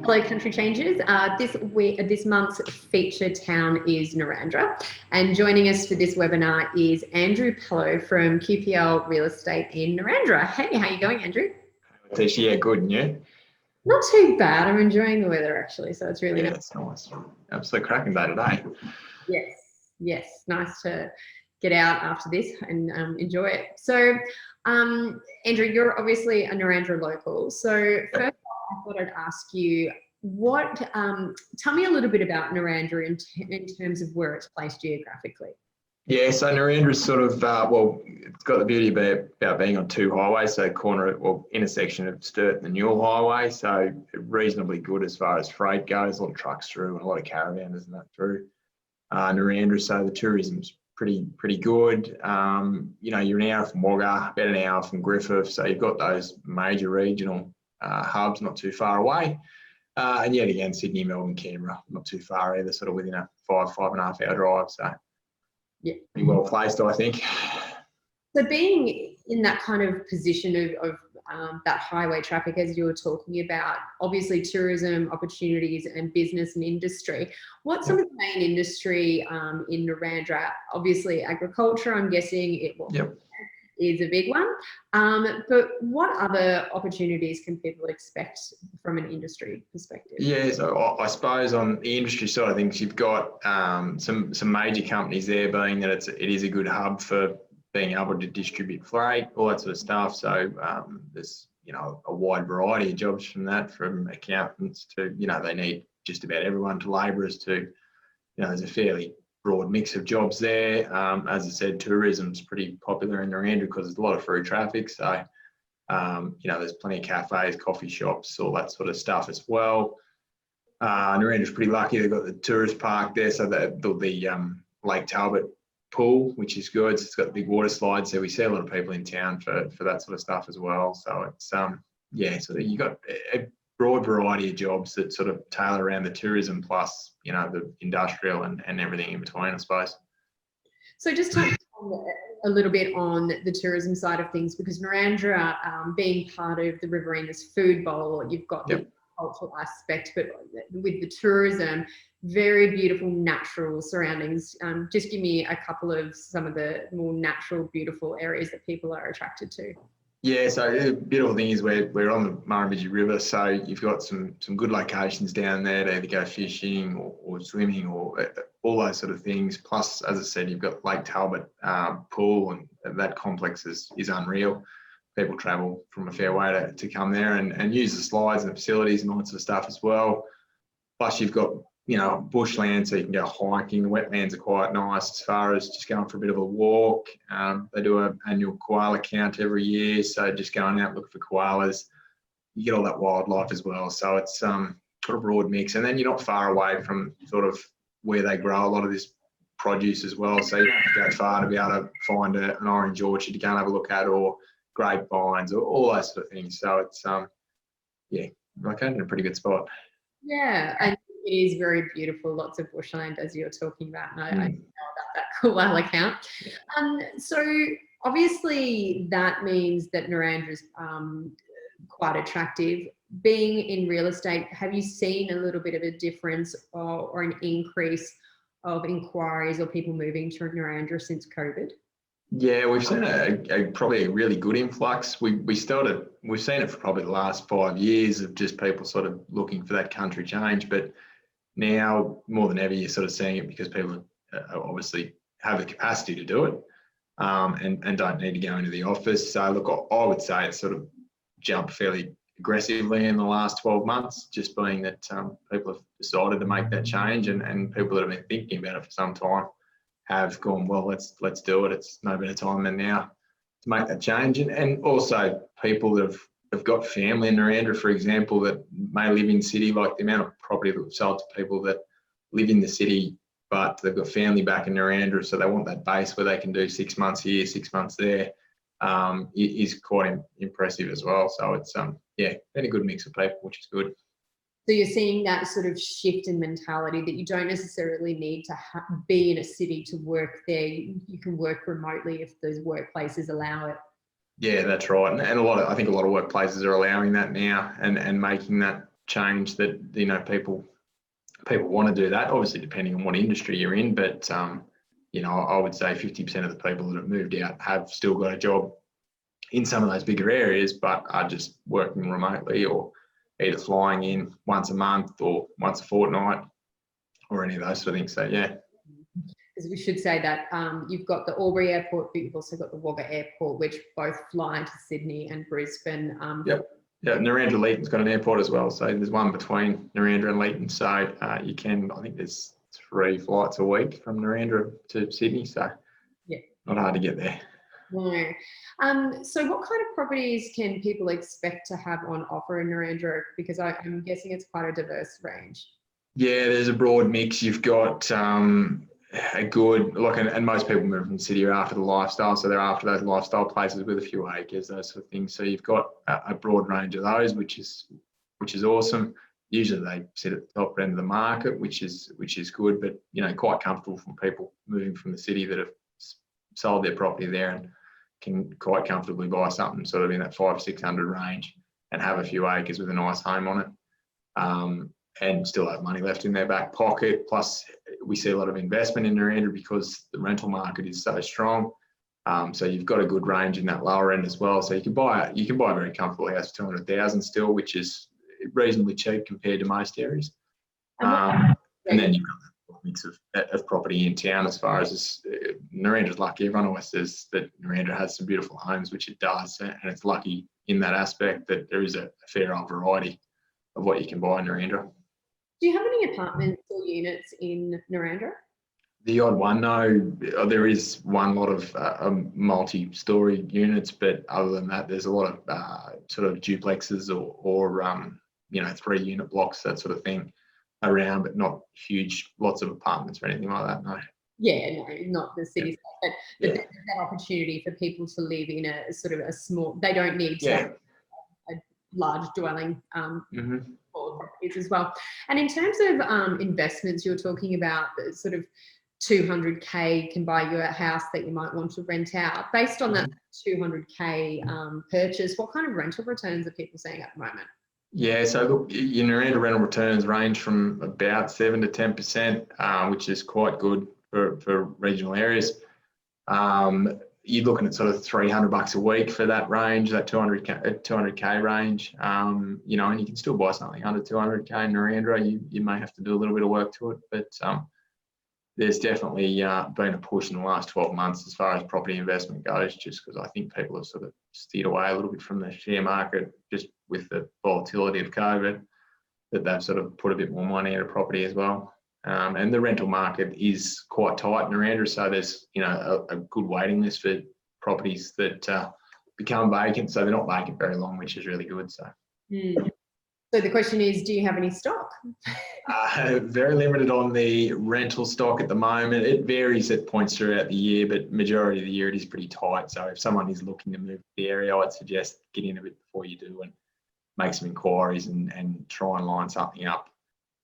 Hello, Country Changers. This month's feature town is Narrandera, and joining us for this webinar is Andrew Pellow from QPL Real Estate in Narrandera. Hey, how are you going, Andrew? Latici, yeah, good, and you? Not too bad. I'm enjoying the weather actually, so it's really nice. It's nice. Absolute cracking day today. Yes, nice to get out after this and enjoy it. So, Andrew, you're obviously a Narrandera local. So first, I thought I'd ask you tell me a little bit about Narrandera in terms of where it's placed geographically. Yeah, so Narrandera is sort of, it's got the beauty about being on two highways, so intersection of Sturt and the Newell Highway, so reasonably good as far as freight goes, a lot of trucks through and a lot of caravanners and that through Narrandera, so the tourism's pretty good. You're an hour from Wagga, about an hour from Griffith, so you've got those major regional hubs not too far away. And yet again, Sydney, Melbourne, Canberra, not too far either, sort of within a 5.5 hour drive. So yeah, pretty well placed, I think. So being in that kind of position of that highway traffic, as you were talking about, obviously tourism opportunities and business and industry. What's some of the main industry in Narrandera? Obviously agriculture, I'm guessing is a big one. But what other opportunities can people expect from an industry perspective? Yeah, so I suppose on the industry side of things, you've got some major companies there, being that it is a good hub for being able to distribute freight, all that sort of stuff. So there's a wide variety of jobs from that, from accountants to they need just about everyone, to labourers to there's a fairly broad mix of jobs there. As I said, tourism's pretty popular in Narrandera because there's a lot of through traffic. So, there's plenty of cafes, coffee shops, all that sort of stuff as well. Narrandera's pretty lucky. They've got the tourist park there. So the Lake Talbot pool, which is good. So it's got the big water slides. So we see a lot of people in town for that sort of stuff as well. So it's, so you've got a broad variety of jobs that sort of tailor around the tourism plus, the industrial and everything in between, I suppose. So just touch on a little bit on the tourism side of things, because Narrandera, being part of the Riverina's food bowl, you've got the cultural aspect, but with the tourism, very beautiful natural surroundings. Just give me a couple of some of the more natural, beautiful areas that people are attracted to. Yeah, so the beautiful thing is we're on the Murrumbidgee River, so you've got some good locations down there to either go fishing or swimming or all those sort of things. Plus, as I said, you've got Lake Talbot pool, and that complex is unreal. People travel from a fair way to come there and use the slides and the facilities and all that sort of stuff as well. Plus, you've got bushland, so you can go hiking. The wetlands are quite nice as far as just going for a bit of a walk. They do an annual koala count every year, so just going out looking for koalas. You get all that wildlife as well, so it's got a broad mix. And then you're not far away from sort of where they grow a lot of this produce as well, so you don't have to go far to be able to find an orange orchard to go and have a look at, or grapevines, or all those sort of things. So it's in a pretty good spot. Yeah, and it is very beautiful, lots of bushland as you're talking about, and I know about that koala count. So obviously that means that Narrandera is quite attractive. Being in real estate, have you seen a little bit of a difference or an increase of inquiries or people moving to Narrandera since COVID? Yeah, we've seen probably a really good influx. We've seen it for probably the last 5 years of just people sort of looking for that country change, but now more than ever you're sort of seeing it because people obviously have the capacity to do it and don't need to go into the office. So look, I would say it's sort of jumped fairly aggressively in the last 12 months, just being that people have decided to make that change, and people that have been thinking about it for some time have gone, well, let's do it. It's no better time than now to make that change. And also people that have got family in Narrandera, for example, that may live in city, like the amount of property that we've sold to people that live in the city, but they've got family back in Narrandera, so they want that base where they can do 6 months here, 6 months there, is quite impressive as well. So it's, been a good mix of people, which is good. So you're seeing that sort of shift in mentality that you don't necessarily need to be in a city to work there. You can work remotely if those workplaces allow it. Yeah, that's right. And I think a lot of workplaces are allowing that now and making that change that, you know, people want to do that, obviously depending on what industry you're in, but you know, I would say 50% of the people that have moved out have still got a job in some of those bigger areas, but are just working remotely or either flying in once a month or once a fortnight or any of those sort of things. So yeah. Because we should say that you've got the Albury Airport, but you've also got the Wagga Airport, which both fly to Sydney and Brisbane. Yep. Yeah, Narrandera-Leeton's got an airport as well. So there's one between Narrandera and Leeton. So you can, I think there's 3 flights a week from Narrandera to Sydney. So yeah, not hard to get there. No. So what kind of properties can people expect to have on offer in Narrandera? Because I'm guessing it's quite a diverse range. Yeah, there's a broad mix. You've got a good, like, and most people move from the city are after the lifestyle. So they're after those lifestyle places with a few acres, those sort of things. So you've got a broad range of those, which is awesome. Usually they sit at the top end of the market, which is good, but, you know, quite comfortable from people moving from the city that have sold their property there and can quite comfortably buy something sort of in that 500 or 600 range and have a few acres with a nice home on it, and still have money left in their back pocket. Plus, we see a lot of investment in Narrandera because the rental market is so strong. So you've got a good range in that lower end as well. So you can buy a very comfortable house for 200,000 still, which is reasonably cheap compared to most areas. And then you've got a mix of property in town as far as Narrandera's lucky. Everyone always says that Narrandera has some beautiful homes, which it does, and it's lucky in that aspect that there is a fair old variety of what you can buy in Narrandera. Do you have any apartments or units in Narrandera? The odd one, no. There is one lot of multi-story units, but other than that, there's a lot of sort of duplexes or you know, 3-unit blocks, that sort of thing around, but not huge lots of apartments or anything like that, no. Yeah, no, not the city, yeah. but there's that opportunity for people to live in a sort of a small. They don't need to have a large dwelling. Properties as well. And in terms of investments, you're talking about the sort of 200K can buy you a house that you might want to rent out. Based on that 200K purchase, what kind of rental returns are people seeing at the moment? Yeah, so look, your Narrandera rental returns range from about 7 to 10%, which is quite good for regional areas. You're looking at sort of $300 a week for that range, that 200K range. You know, and you can still buy something under 200K in Narrandera. You may have to do a little bit of work to it, but there's definitely been a push in the last 12 months as far as property investment goes, just because I think people have sort of steered away a little bit from the share market just with the volatility of COVID, that they've sort of put a bit more money into property as well. And the rental market is quite tight in Narrandera, so there's, you know, a good waiting list for properties that become vacant. So they're not vacant very long, which is really good. So. So the question is, do you have any stock? Very limited on the rental stock at the moment. It varies at points throughout the year, but majority of the year it is pretty tight. So if someone is looking to move to the area, I'd suggest get in a bit before you do and make some inquiries and try and line something up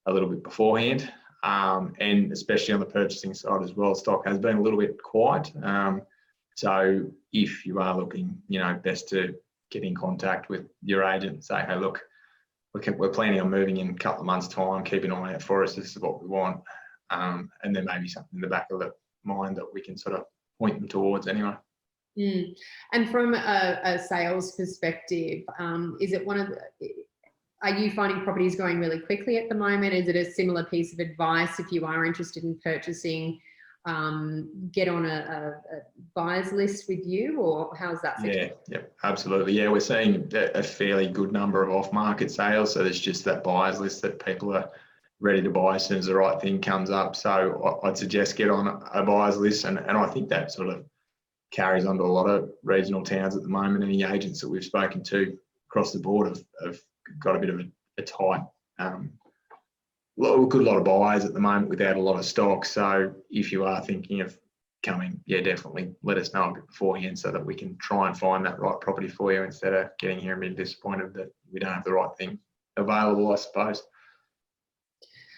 a little bit beforehand. And especially on the purchasing side as well, stock has been a little bit quiet. So if you are looking, you know, best to get in contact with your agent and say, hey, look, we're planning on moving in a couple of months' time, keep an eye out for us, this is what we want. And then maybe something in the back of the mind that we can sort of point them towards anyway. And from a sales perspective, is it are you finding properties going really quickly at the moment? Is it a similar piece of advice if you are interested in purchasing, get on a buyer's list with you, or how's that? Yeah, absolutely. Yeah, we're seeing a fairly good number of off-market sales. So there's just that buyer's list that people are ready to buy as soon as the right thing comes up. So I'd suggest get on a buyer's list. And I think that sort of carries on to a lot of regional towns at the moment. Any agents that we've spoken to across the board have got a bit of a tight, good lot of buyers at the moment without a lot of stock. So if you are thinking of coming, yeah, definitely let us know a bit beforehand so that we can try and find that right property for you instead of getting here and being disappointed that we don't have the right thing available, I suppose.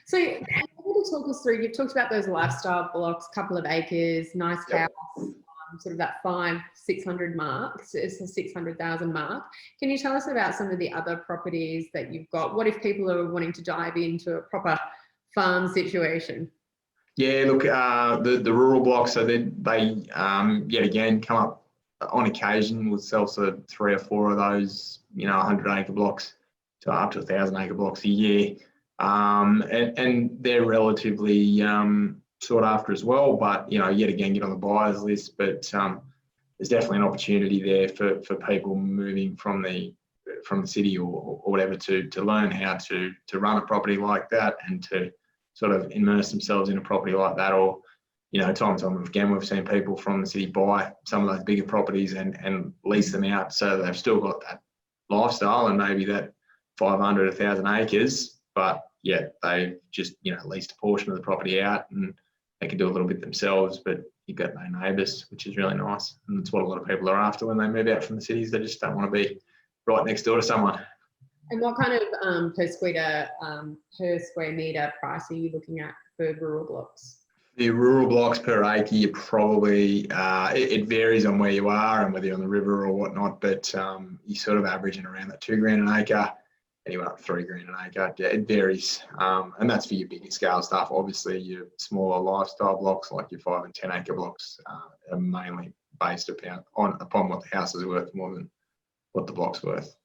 So maybe to talk us through, you've talked about those lifestyle blocks, couple of acres, nice house, sort of that 500-600 mark, so it's the 600,000 mark. Can you tell us about some of the other properties that you've got? What if people are wanting to dive into a proper farm situation? Yeah, look, the rural blocks, so they yet again come up on occasion. We'll sell sort of 3 or 4 of those, 100-acre blocks to up to 1,000-acre blocks a year. And they're relatively sought after as well, but yet again get on the buyers list. But there's definitely an opportunity there for people moving from the city or whatever to learn how to run a property like that and to sort of immerse themselves in a property like that. Or time and time again, we've seen people from the city buy some of those bigger properties and lease them out, so they've still got that lifestyle and maybe that 500, 1,000 acres, but yeah, they just leased a portion of the property out and they can do a little bit themselves, but you've got no neighbours, which is really nice. And that's what a lot of people are after when they move out from the cities. They just don't want to be right next door to someone. And what kind of per square metre price are you looking at for rural blocks? The rural blocks per acre, you probably, it varies on where you are and whether you're on the river or whatnot, but you're sort of averaging around that $2,000 an acre, anywhere up $3,000 an acre. Yeah, it varies. And that's for your bigger scale stuff. Obviously, your smaller lifestyle blocks, like your 5 and 10 acre blocks, are mainly based upon what the house is worth more than what the block's worth.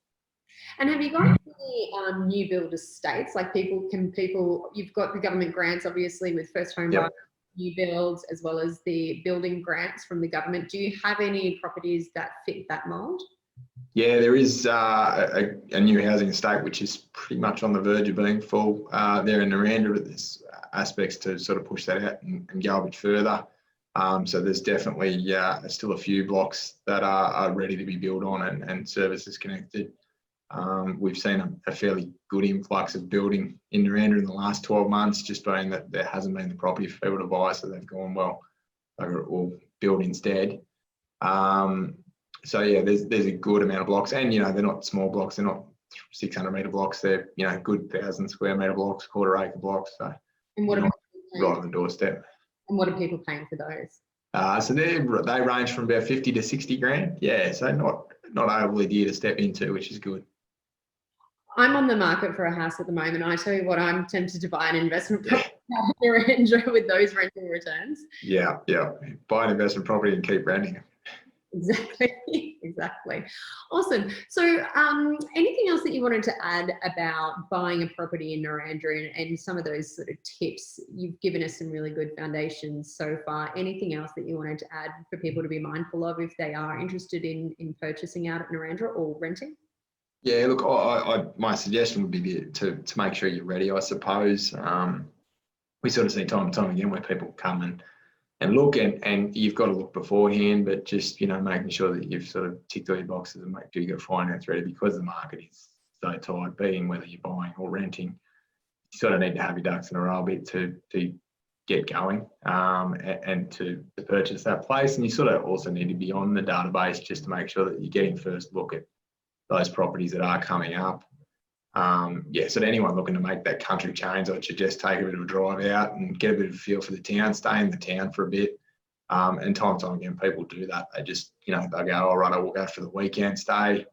And have you got any new build estates? Like you've got the government grants, obviously, with first home buyers, new builds, as well as the building grants from the government. Do you have any properties that fit that mould? Yeah, there is a new housing estate which is pretty much on the verge of being full there in Narrandera, but there's aspects to sort of push that out and go a bit further. So there's definitely still a few blocks that are ready to be built on and services connected. We've seen a fairly good influx of building in Narrandera in the last 12 months, just being that there hasn't been the property for people to buy, so they've gone, well, we'll build instead. So yeah, there's a good amount of blocks, and they're not small blocks, they're not 600 metre blocks, they're good 1,000 square metre blocks, quarter acre blocks. So and what are right on the doorstep. And what are people paying for those? So they range from about 50 to 60 grand. Yeah, so not overly dear to step into, which is good. I'm on the market for a house at the moment. I tell you what, I'm tempted to buy an investment property with those rental returns. Yeah. Buy an investment property and keep renting it. Exactly. Awesome. So anything else that you wanted to add about buying a property in Narrandera and some of those sort of tips? You've given us some really good foundations so far. Anything else that you wanted to add for people to be mindful of if they are interested in purchasing out at Narrandera or renting? Yeah, look, my suggestion would be to make sure you're ready, I suppose. We sort of see time and time again where people come and look, and you've got to look beforehand, but just making sure that you've sort of ticked all your boxes and make sure you've got finance ready, because the market is so tight, being whether you're buying or renting. You sort of need to have your ducks in a row a bit to get going and to purchase that place. And you sort of also need to be on the database just to make sure that you're getting first look at those properties that are coming up. So to anyone looking to make that country change, I'd suggest take a bit of a drive out and get a bit of a feel for the town, stay in the town for a bit. And time and time again, people do that. They just, they go, all right, I will go for the weekend stay,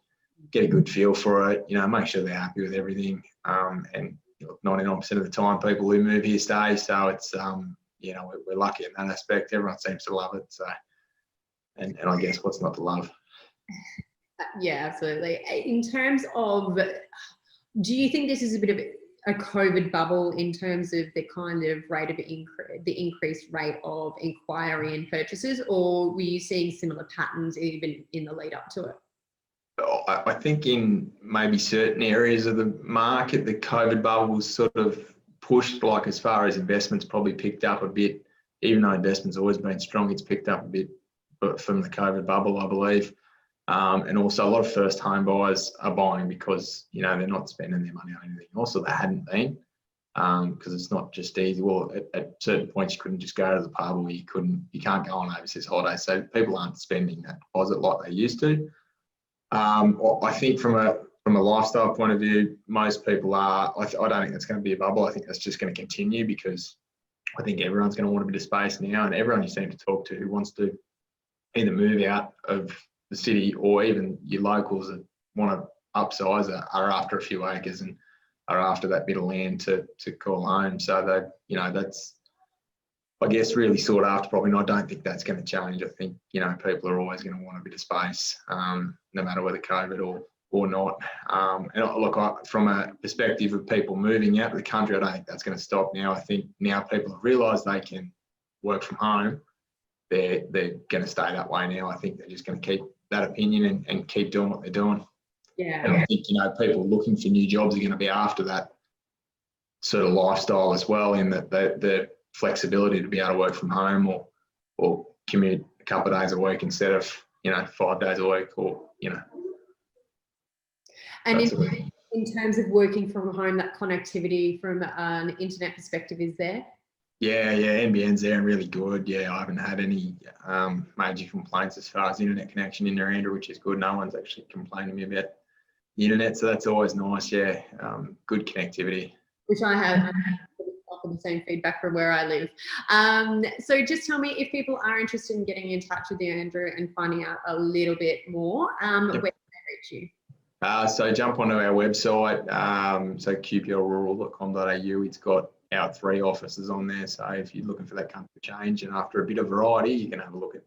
get a good feel for it, make sure they're happy with everything. And 99% of the time, people who move here stay. So it's, we're lucky in that aspect. Everyone seems to love it. So, and I guess what's not to love? Yeah, absolutely. In terms of, do you think this is a bit of a COVID bubble in terms of the kind of rate of the increased rate of inquiry and purchases, or were you seeing similar patterns even in the lead up to it? I think in maybe certain areas of the market, the COVID bubble was sort of pushed, like as far as investments probably picked up a bit, even though investment's always been strong, it's picked up a bit from the COVID bubble, I believe. And also a lot of first home buyers are buying because, they're not spending their money on anything else, or they hadn't been, because it's not just easy. Well, at certain points you couldn't just go to the pub, or you can't go on overseas holidays. So people aren't spending that deposit like they used to. I think from a lifestyle point of view, most people are, I don't think that's going to be a bubble. I think that's just going to continue, because I think everyone's going to want a bit of space now, and everyone you seem to talk to who wants to either move out of the city, or even your locals that want to upsize are after a few acres and are after that bit of land to call home. So that, you know, that's, I guess, really sought after probably. And I don't think that's going to change. I think, you know, people are always going to want a bit of space, no matter whether COVID or not. And look, from a perspective of people moving out of the country, I don't think that's going to stop now. I think now people have realised they can work from home. They're going to stay that way now. I think they're just going to keep that opinion and keep doing what they're doing. Yeah. And I think, you know, people looking for new jobs are going to be after that sort of lifestyle as well, in that the flexibility to be able to work from home or commute a couple of days a week instead of, you know, 5 days a week, or, you know. And in terms of working from home, that connectivity from an internet perspective is there? Yeah, NBN's there and really good. Yeah, I haven't had any major complaints as far as internet connection in Narrandera, which is good. No one's actually complained to me about the internet, so that's always nice. Yeah, good connectivity. Which I have often the same feedback from where I live. So just tell me, if people are interested in getting in touch with you, Andrew, and finding out a little bit more, where can they reach you? So jump onto our website, so qplrural.com.au. It's got our 3 offices on there. So if you're looking for that country change and after a bit of variety, you can have a look at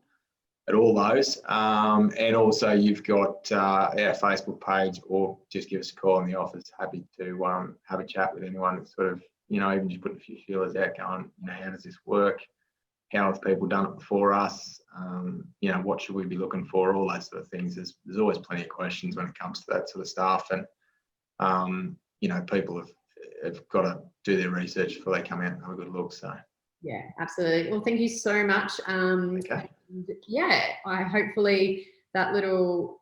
all those. And also you've got our Facebook page, or just give us a call in the office. Happy to have a chat with anyone that's sort of, you know, even just putting a few feelers out going, you know, how does this work? How have people done it before us? You know, what should we be looking for? All those sort of things. There's always plenty of questions when it comes to that sort of stuff. And, you know, people have got to do their research before they come out and have a good look. So. Yeah, absolutely. Well, thank you so much. Okay. Yeah, hopefully that little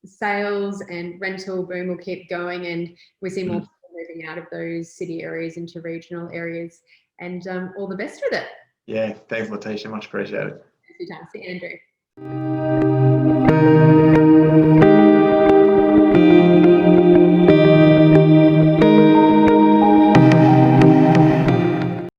sales and rental boom will keep going, and we see more people moving out of those city areas into regional areas. And all the best with it. Yeah, thanks, Latici. Much appreciated. See you, Andrew.